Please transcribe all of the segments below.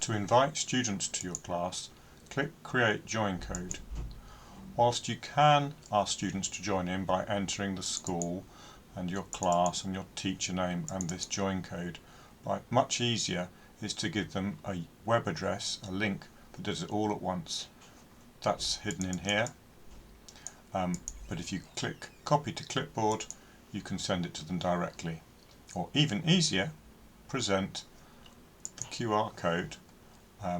To invite students to your class, click Create Join Code. Whilst you can ask students to join in by entering the school and your class and your teacher name and this join code, much easier is to give them a web address, a link that does it all at once. That's hidden in here, but if you click Copy to Clipboard, you can send it to them directly. Or even easier, present the QR code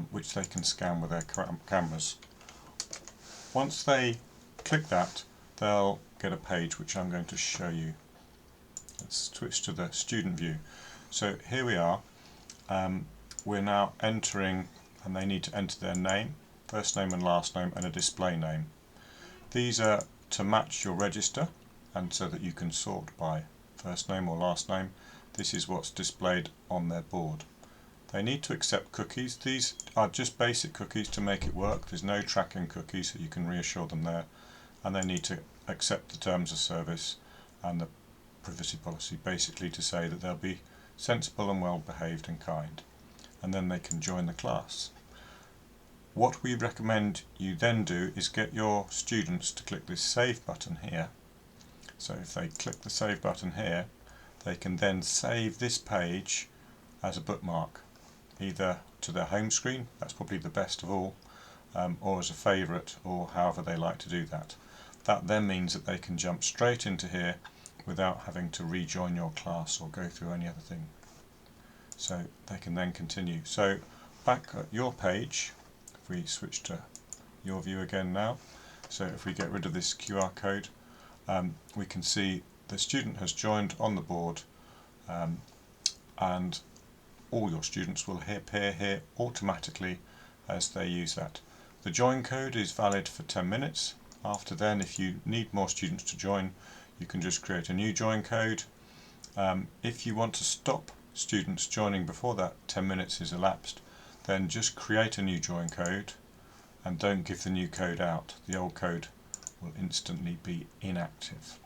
which they can scan with their cameras. Once they click that, they'll get a page which I'm going to show you. Let's switch to the student view. So here we are. We're now entering, and they need to enter their name, first name and last name, and a display name. These are to match your register, and so that you can sort by first name or last name. This is what's displayed on their board. They need to accept cookies. These are just basic cookies to make it work. There's no tracking cookies, so you can reassure them there. And they need to accept the terms of service and the privacy policy, basically to say that they'll be sensible and well behaved and kind. And then they can join the class. What we recommend you then do is get your students to click this Save button here. So if they click the Save button here, they can then save this page as a bookmark, either to their home screen, that's probably the best of all, or as a favourite, or however they like to do that. That then means that they can jump straight into here without having to rejoin your class or go through any other thing. So they can then continue. So back at your page, if we switch to your view again now, so if we get rid of this QR code, we can see the student has joined on the board, and all your students will appear here automatically as they use that. The join code is valid for 10 minutes. After then, if you need more students to join, you can just create a new join code. If you want to stop students joining before that 10 minutes is elapsed, then just create a new join code and don't give the new code out. The old code will instantly be inactive.